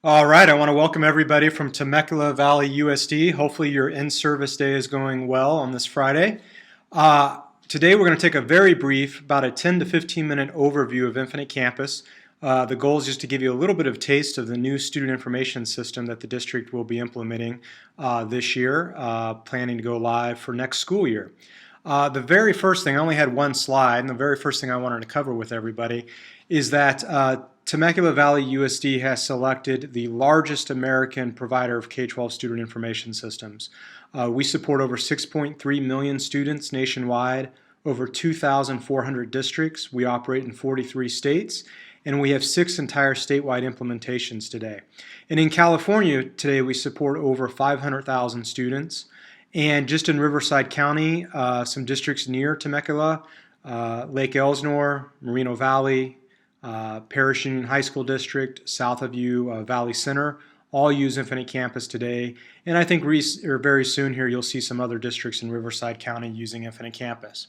All right, I want to welcome everybody from Temecula Valley USD. Hopefully your in-service day is going well on this Friday. Today we're going to take a very brief, about a 10 to 15 minute overview of Infinite Campus. The goal is just to give you a little bit of taste of the new student information system that the district will be implementing this year, planning to go live for next school year. The very first thing, I only had one slide, and the very first thing I wanted to cover with everybody is that Temecula Valley USD has selected the largest American provider of K-12 student information systems. We support over 6.3 million students nationwide, over 2,400 districts. We operate in 43 states, and we have 6 entire statewide implementations today. And in California today, we support over 500,000 students. And just in Riverside County, some districts near Temecula, Lake Elsinore, Moreno Valley, Parish Union High School District, south of you, Valley Center, all use Infinite Campus today. And I think very soon here you'll see some other districts in Riverside County using Infinite Campus.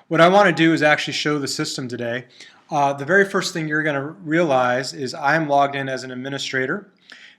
What I want to do is actually show the system today. The very first thing you're going to realize is I'm logged in as an administrator.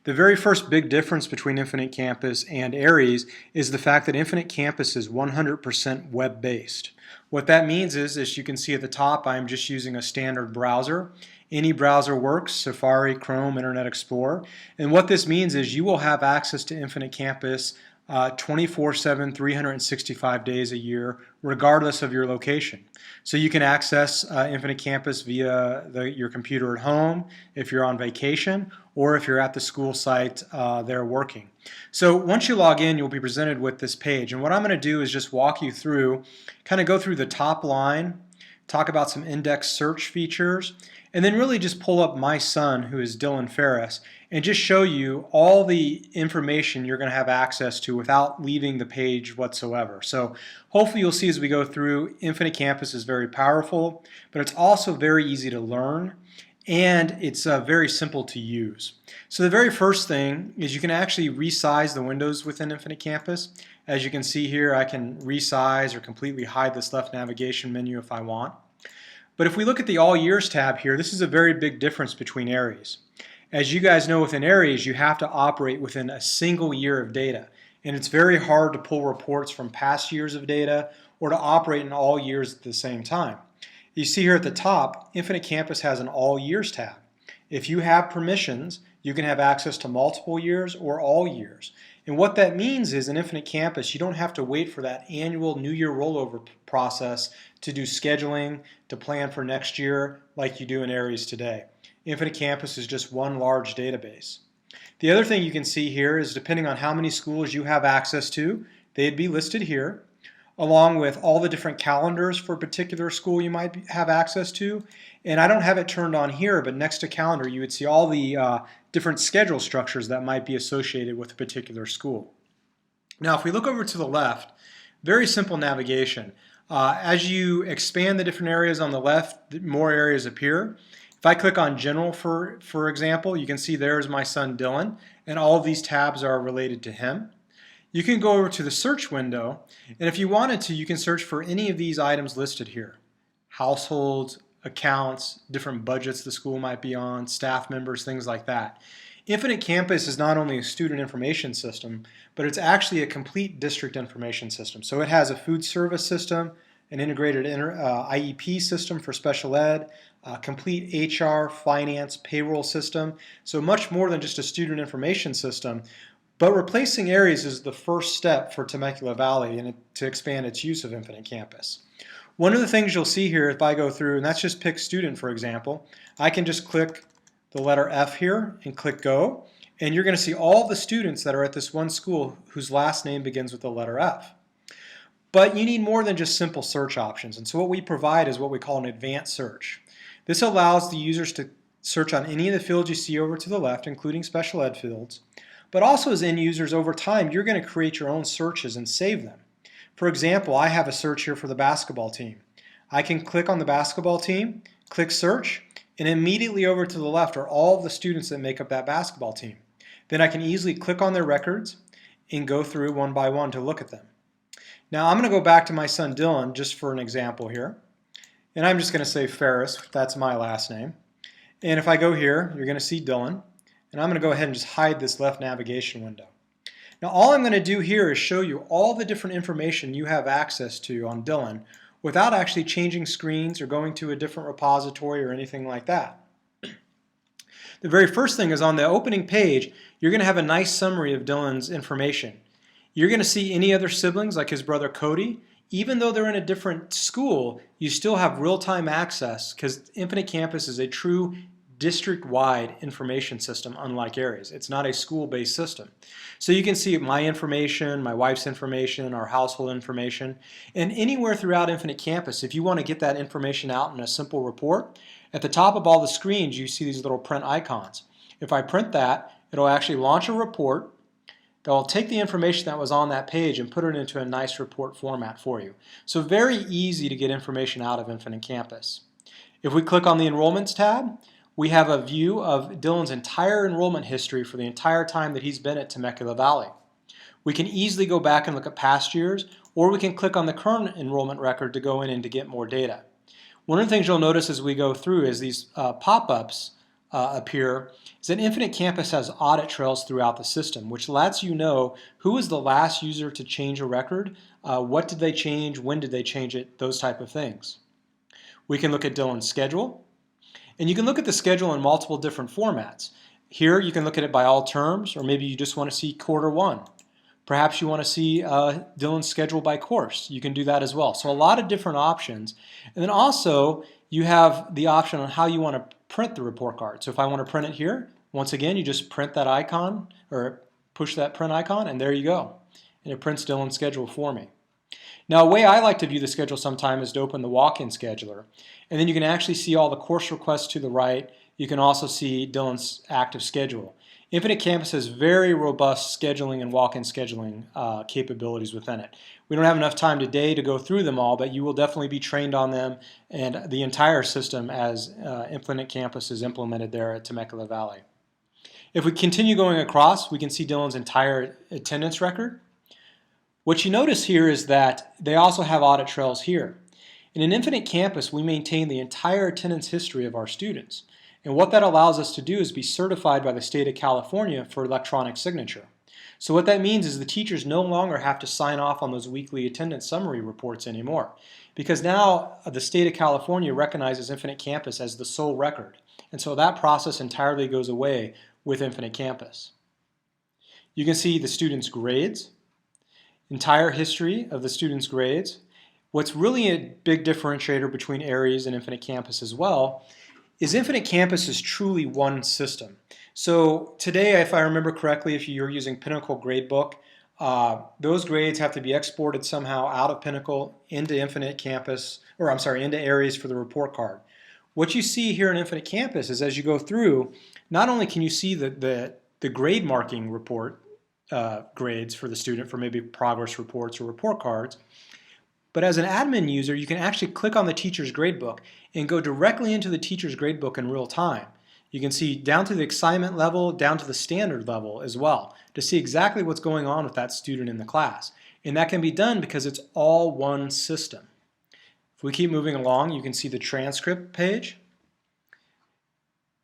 The very first big difference between Infinite Campus and Aries is the fact that Infinite Campus is 100% web-based. What that means is, as you can see at the top, I'm just using a standard browser. Any browser works, Safari, Chrome, Internet Explorer. And what this means is you will have access to Infinite Campus 24/7, 365 days a year, regardless of your location. So you can access Infinite Campus via your computer at home, if you're on vacation, or if you're at the school site there working. So once you log in, you'll be presented with this page. And what I'm going to do is just walk you through, kind of go through the top line, talk about some index search features, and then really just pull up my son, who is Dylan Ferris, and just show you all the information you're going to have access to without leaving the page whatsoever. So hopefully you'll see as we go through, Infinite Campus is very powerful, but it's also very easy to learn, and it's very simple to use. So the very first thing is you can actually resize the windows within Infinite Campus. As you can see here, I can resize or completely hide this left navigation menu if I want. But if we look at the All Years tab here, this is a very big difference between Aries. As you guys know, within Aries, you have to operate within a single year of data. And it's very hard to pull reports from past years of data or to operate in all years at the same time. You see here at the top, Infinite Campus has an All Years tab. If you have permissions, you can have access to multiple years or all years. And what that means is in Infinite Campus, you don't have to wait for that annual New Year rollover process to do scheduling, to plan for next year like you do in Aries today. Infinite Campus is just one large database. The other thing you can see here is depending on how many schools you have access to, they'd be listed here, along with all the different calendars for a particular school you might have access to. And I don't have it turned on here, but next to calendar you would see all the different schedule structures that might be associated with a particular school. Now if we look over to the left, very simple navigation. As you expand the different areas on the left, more areas appear. If I click on General, for example, you can see there's my son Dylan, and all of these tabs are related to him. You can go over to the search window, and if you wanted to, you can search for any of these items listed here. Households, accounts, different budgets the school might be on, staff members, things like that. Infinite Campus is not only a student information system, but it's actually a complete district information system. So it has a food service system, an integrated IEP system for special ed, a complete HR, finance, payroll system. So much more than just a student information system. But replacing Aries is the first step for Temecula Valley and to expand its use of Infinite Campus. One of the things you'll see here if I go through, and that's just pick student for example, I can just click the letter F here and click go, and you're going to see all the students that are at this one school whose last name begins with the letter F. But you need more than just simple search options, and so what we provide is what we call an advanced search. This allows the users to search on any of the fields you see over to the left, including special ed fields, but also as end users over time, you're going to create your own searches and save them. For example, I have a search here for the basketball team. I can click on the basketball team, click search, and immediately over to the left are all of the students that make up that basketball team. Then I can easily click on their records and go through one by one to look at them. Now I'm going to go back to my son Dylan just for an example here. And I'm just going to say Ferris, that's my last name. And if I go here, you're going to see Dylan. And I'm going to go ahead and just hide this left navigation window. Now all I'm going to do here is show you all the different information you have access to on Dylan without actually changing screens or going to a different repository or anything like that. The very first thing is on the opening page, you're going to have a nice summary of Dylan's information. You're going to see any other siblings like his brother Cody. Even though they're in a different school, you still have real-time access because Infinite Campus is a true district-wide information system, unlike Aries. It's not a school-based system. So you can see my information, my wife's information, our household information, and anywhere throughout Infinite Campus, if you want to get that information out in a simple report, at the top of all the screens you see these little print icons. If I print that, it'll actually launch a report that will take the information that was on that page and put it into a nice report format for you. So very easy to get information out of Infinite Campus. If we click on the Enrollments tab, we have a view of Dylan's entire enrollment history for the entire time that he's been at Temecula Valley. We can easily go back and look at past years, or we can click on the current enrollment record to go in and to get more data. One of the things you'll notice as we go through is these pop-ups appear, is that Infinite Campus has audit trails throughout the system, which lets you know who was the last user to change a record, what did they change, when did they change it, those type of things. We can look at Dylan's schedule, and you can look at the schedule in multiple different formats. Here you can look at it by all terms, or maybe you just want to see quarter one. Perhaps you want to see Dylan's schedule by course. You can do that as well. So a lot of different options. And then also you have the option on how you want to print the report card. So if I want to print it here, once again you just print that icon or push that print icon and there you go. And it prints Dylan's schedule for me. Now a way I like to view the schedule sometimes is to open the walk-in scheduler. And then you can actually see all the course requests to the right. You can also see Dylan's active schedule. Infinite Campus has very robust scheduling and walk-in scheduling capabilities within it. We don't have enough time today to go through them all, but you will definitely be trained on them and the entire system as Infinite Campus is implemented there at Temecula Valley. If we continue going across, we can see Dylan's entire attendance record. What you notice here is that they also have audit trails here. In an Infinite Campus, we maintain the entire attendance history of our students. And what that allows us to do is be certified by the state of California for electronic signature. So what that means is the teachers no longer have to sign off on those weekly attendance summary reports anymore. Because now the state of California recognizes Infinite Campus as the sole record. And so that process entirely goes away with Infinite Campus. You can see the students' grades, entire history of the students' grades. What's really a big differentiator between Aries and Infinite Campus as well is Infinite Campus is truly one system. So today, if I remember correctly, if you're using Pinnacle Gradebook, those grades have to be exported somehow out of Pinnacle into Infinite Campus, or I'm sorry, into Aries for the report card. What you see here in Infinite Campus is as you go through, not only can you see the grade marking report grades for the student for maybe progress reports or report cards, but as an admin user, you can actually click on the teacher's gradebook and go directly into the teacher's gradebook in real time. You can see down to the assignment level, down to the standard level as well, to see exactly what's going on with that student in the class. And that can be done because it's all one system. If we keep moving along, you can see the transcript page.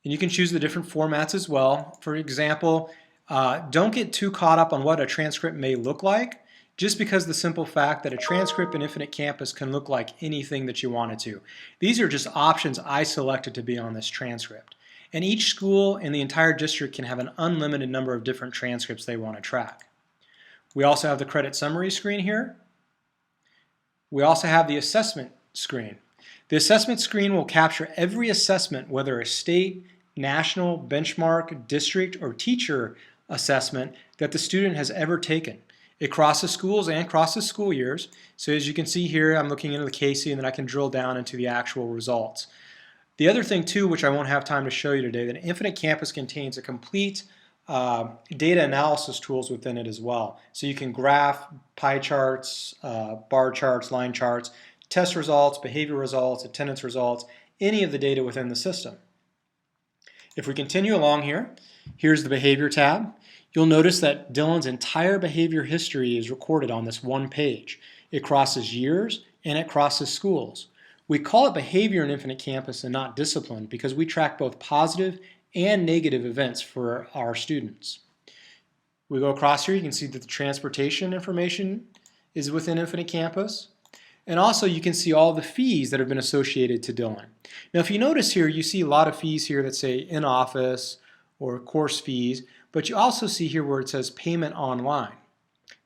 And you can choose the different formats as well. For example, don't get too caught up on what a transcript may look like, just because the simple fact that a transcript in Infinite Campus can look like anything that you want it to. These are just options I selected to be on this transcript. And each school in the entire district can have an unlimited number of different transcripts they want to track. We also have the credit summary screen here. We also have the assessment screen. The assessment screen will capture every assessment, whether a state, national, benchmark, district, or teacher assessment that the student has ever taken. It crosses schools and crosses school years. So as you can see here, I'm looking into the CASE and then I can drill down into the actual results. The other thing too, which I won't have time to show you today, that Infinite Campus contains a complete data analysis tools within it as well. So you can graph pie charts, bar charts, line charts, test results, behavior results, attendance results, any of the data within the system. If we continue along here, here's the behavior tab. You'll notice that Dylan's entire behavior history is recorded on this one page. It crosses years and it crosses schools. We call it behavior in Infinite Campus and not discipline because we track both positive and negative events for our students. We go across here, you can see that the transportation information is within Infinite Campus. And also you can see all the fees that have been associated to Dillon. Now if you notice here, you see a lot of fees here that say in-office or course fees, but you also see here where it says payment online.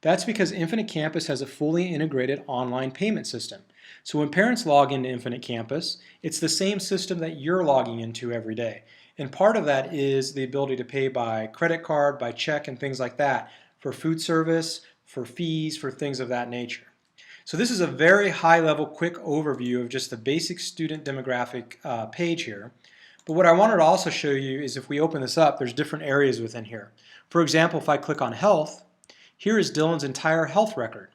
That's because Infinite Campus has a fully integrated online payment system. So when parents log into Infinite Campus, it's the same system that you're logging into every day. And part of that is the ability to pay by credit card, by check, and things like that for food service, for fees, for things of that nature. So this is a very high-level, quick overview of just the basic student demographic page here. But what I wanted to also show you is if we open this up, there's different areas within here. For example, if I click on health, here is Dillon's entire health record.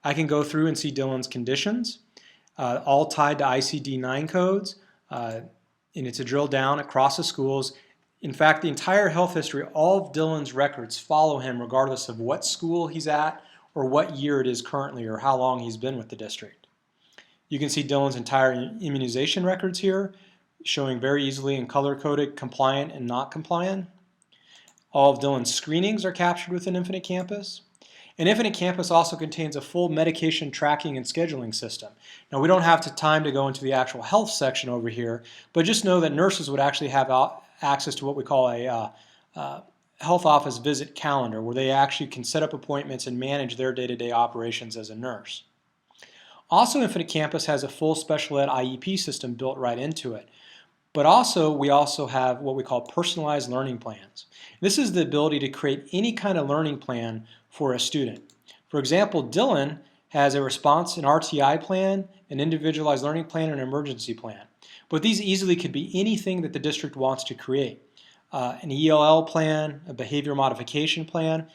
I can go through and see Dillon's conditions, all tied to ICD-9 codes, and it's a drill down across the schools. In fact, the entire health history, all of Dillon's records follow him regardless of what school he's at or what year it is currently or how long he's been with the district. You can see Dillon's entire immunization records here, showing very easily in color-coded compliant and not compliant. All of Dillon's screenings are captured within Infinite Campus. And Infinite Campus also contains a full medication tracking and scheduling system. Now we don't have the time to go into the actual health section over here, but just know that nurses would actually have access to what we call a health office visit calendar, where they actually can set up appointments and manage their day-to-day operations as a nurse. Also, Infinite Campus has a full special ed IEP system built right into it. But also, we also have what we call personalized learning plans. This is the ability to create any kind of learning plan for a student. For example, Dillon has a response and RTI plan, an individualized learning plan, and an emergency plan. But these easily could be anything that the district wants to create. An ELL plan, a behavior modification plan,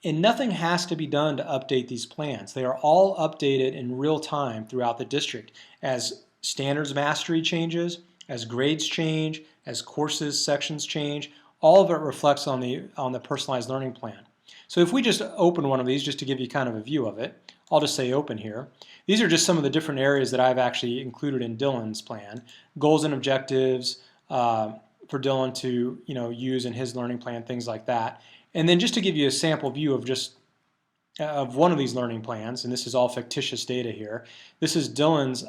and nothing has to be done to update these plans. They are all updated in real time throughout the district as standards mastery changes, as grades change, as courses, sections change. All of it reflects on the personalized learning plan. So if we just open one of these just to give you kind of a view of it, I'll just say open here. These are just some of the different areas that I've actually included in Dillon's plan. Goals and objectives for Dillon to use in his learning plan, things like that. And then just to give you a sample view of one of these learning plans, and this is all fictitious data here, this is Dillon's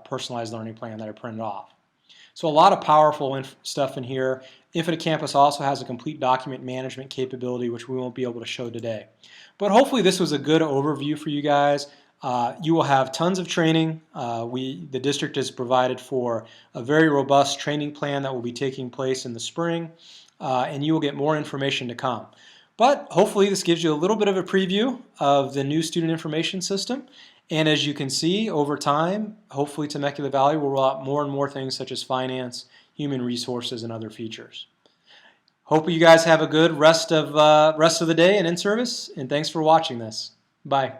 personalized learning plan that I printed off. So a lot of powerful stuff in here. Infinite Campus also has a complete document management capability, which we won't be able to show today. But hopefully this was a good overview for you guys. You will have tons of training. The district has provided for a very robust training plan that will be taking place in the spring, and you will get more information to come. But hopefully this gives you a little bit of a preview of the new student information system. And as you can see, over time, hopefully Temecula Valley will roll out more and more things such as finance, human resources, and other features. Hope you guys have a good rest of the day and in service, and thanks for watching this. Bye.